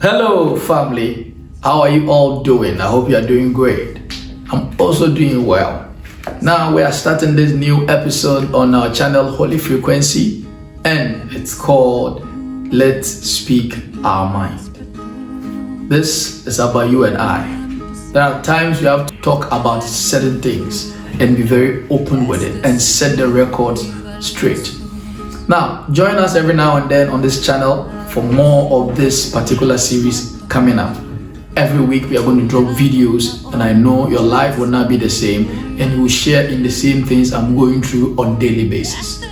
Hello, family. How are you all doing? I hope you are doing great. I'm also doing well. Now we are starting this new episode on our channel Holy Frequency, and it's called Let's Speak Our Mind. This is about you and I. There are times we have to talk about certain things and be very open with it and set the records straight. Now, join us every now and then on this channel for more of this particular series coming up. Every week we are going to drop videos, and I know your life will not be the same and you will share in the same things I'm going through on daily basis.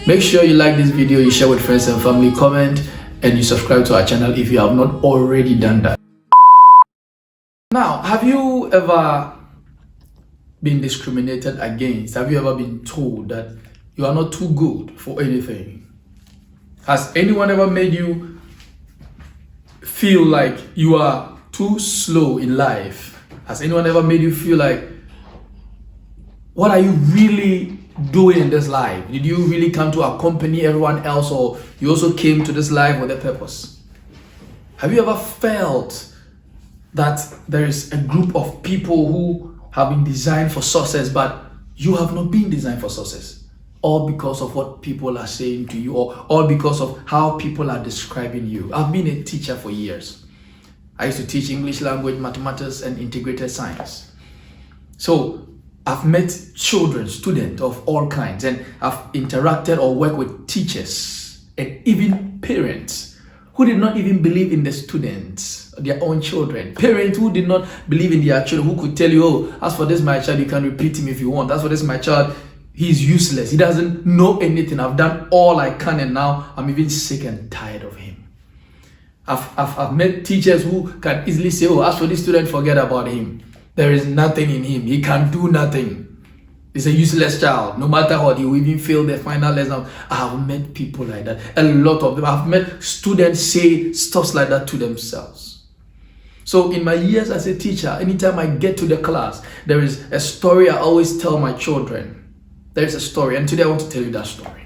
Make sure you like this video, you share with friends and family, comment, and you subscribe to our channel if you have not already done that. Now, have you ever been discriminated against? Have you ever been told that you are not too good for anything? Has anyone ever made you feel like you are too slow in life? Has anyone ever made you feel like, what are you really doing in this life? Did you really come to accompany everyone else, or you also came to this life with a purpose? Have you ever felt that there is a group of people who have been designed for success, but you have not been designed for success? All because of what people are saying to you, or all because of how people are describing you. I've been a teacher for years. I used to teach English language, mathematics, and integrated science. So I've met children, students of all kinds, and I've interacted or worked with teachers and even parents who did not even believe in the students, their own children. Parents who did not believe in their children, who could tell you, oh, as for this my child, you can repeat him if you want. As for this my child, he's useless. He doesn't know anything. I've done all I can, and now I'm even sick and tired of him. I've met teachers who can easily say, oh, as for this student, forget about him. There is nothing in him. He can do nothing. He's a useless child. No matter what, he will even fail the final lesson. I have met people like that. A lot of them. I've met students say stuff like that to themselves. So in my years as a teacher, anytime I get to the class, there is a story I always tell my children. There is a story, and today I want to tell you that story.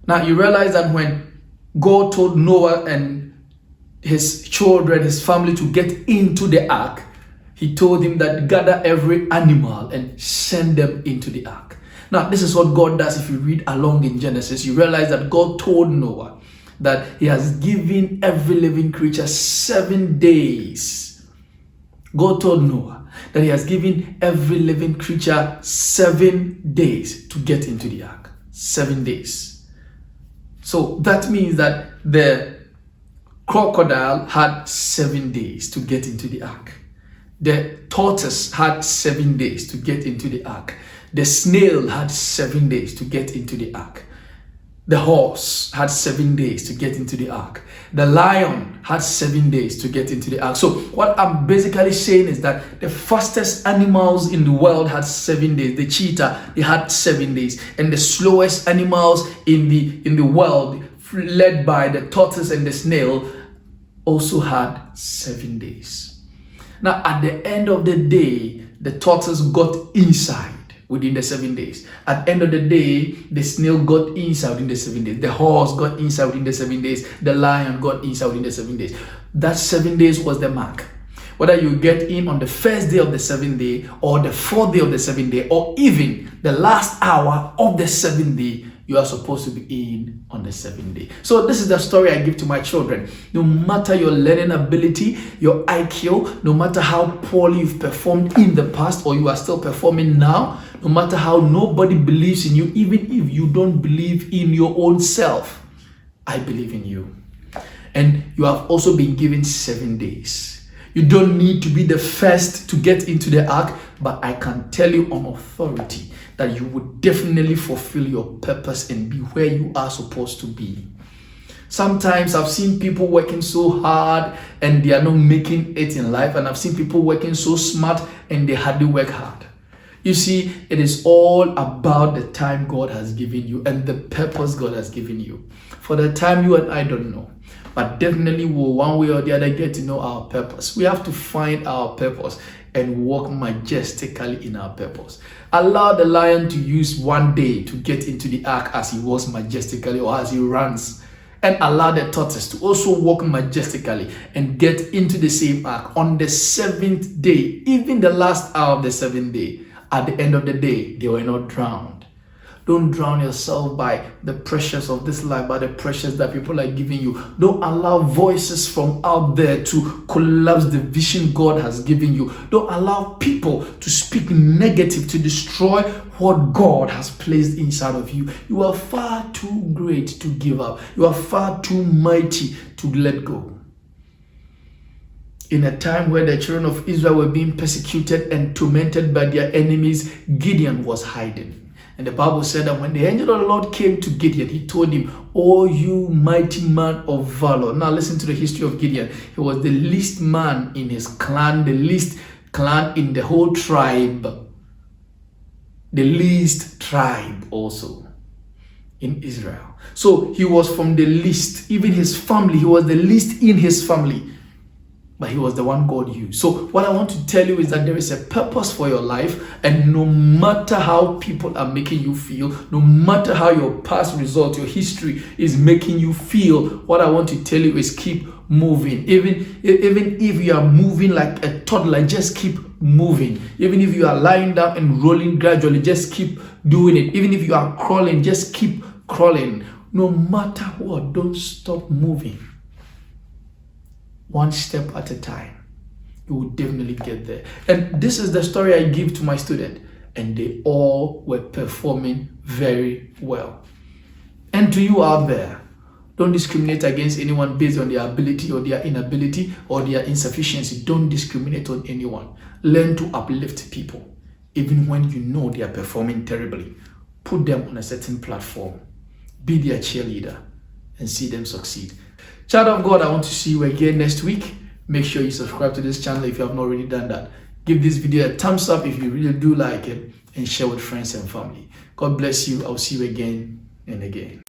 Now, you realize that when God told Noah and his children, his family, to get into the ark, he told him that gather every animal and send them into the ark. Now, this is what God does. If you read along in Genesis, you realize that God told Noah that he has given every living creature 7 days. God told Noah that he has given every living creature 7 days to get into the ark. 7 days. So that means that the crocodile had 7 days to get into the ark. The tortoise had 7 days to get into the ark. The snail had 7 days to get into the ark. The horse had 7 days to get into the ark. The lion had 7 days to get into the ark. So what I'm basically saying is that the fastest animals in the world had 7 days. The cheetah, they had 7 days. And the slowest animals in the world, led by the tortoise and the snail, also had 7 days. Now, at the end of the day, the tortoise got inside within the 7 days. At the end of the day, the snail got inside within the 7 days. The horse got inside within the 7 days. The lion got inside within the 7 days. That 7 days was the mark. Whether you get in on the first day of the 7th day, or the 4th day of the 7th day, or even the last hour of the 7th day, you are supposed to be in on the 7th day. So this is the story I give to my children. No matter your learning ability, your IQ, no matter how poorly you've performed in the past or you are still performing now, no matter how nobody believes in you, even if you don't believe in your own self, I believe in you. And you have also been given 7 days. You don't need to be the first to get into the ark, but I can tell you on authority that you would definitely fulfill your purpose and be where you are supposed to be. Sometimes I've seen people working so hard and they are not making it in life, and I've seen people working so smart and they hardly work hard. You see, it is all about the time God has given you and the purpose God has given you. For the time, you and I don't know, but definitely will one way or the other get to know our purpose. We have to find our purpose and walk majestically in our purpose. Allow the lion to use 1 day to get into the ark as he walks majestically or as he runs and allow the tortoise to also walk majestically and get into the same ark on the 7th day, even the last hour of the 7th day. At the end of the day, they were not drowned. Don't drown yourself by the pressures of this life, by the pressures that people are giving you. Don't allow voices from out there to collapse the vision God has given you. Don't allow people to speak negative, to destroy what God has placed inside of you. You are far too great to give up. You are far too mighty to let go. In a time where the children of Israel were being persecuted and tormented by their enemies, Gideon was hiding. And the Bible said that when the angel of the Lord came to Gideon, he told him, "Oh, you mighty man of valor." Now listen to the history of Gideon. He was the least man in his clan, the least clan in the whole tribe, the least tribe also in Israel. So he was from the least, even his family, he was the least in his family. But he was the one God used. So what I want to tell you is that there is a purpose for your life, and no matter how people are making you feel, no matter how your past results, your history is making you feel, what I want to tell you is keep moving. Even if you are moving like a toddler, just keep moving. Even if you are lying down and rolling gradually, just keep doing it. Even if you are crawling, just keep crawling. No matter what, don't stop moving. One step at a time, you will definitely get there. And this is the story I give to my student, and they all were performing very well. And to you out there, don't discriminate against anyone based on their ability or their inability or their insufficiency. Don't discriminate on anyone. Learn to uplift people, even when you know they are performing terribly. Put them on a certain platform. Be their cheerleader and see them succeed. Child of God, I want to see you again next week. Make sure you subscribe to this channel if you have not already done that. Give this video a thumbs up if you really do like it, and share with friends and family. God bless you. I'll see you again and again.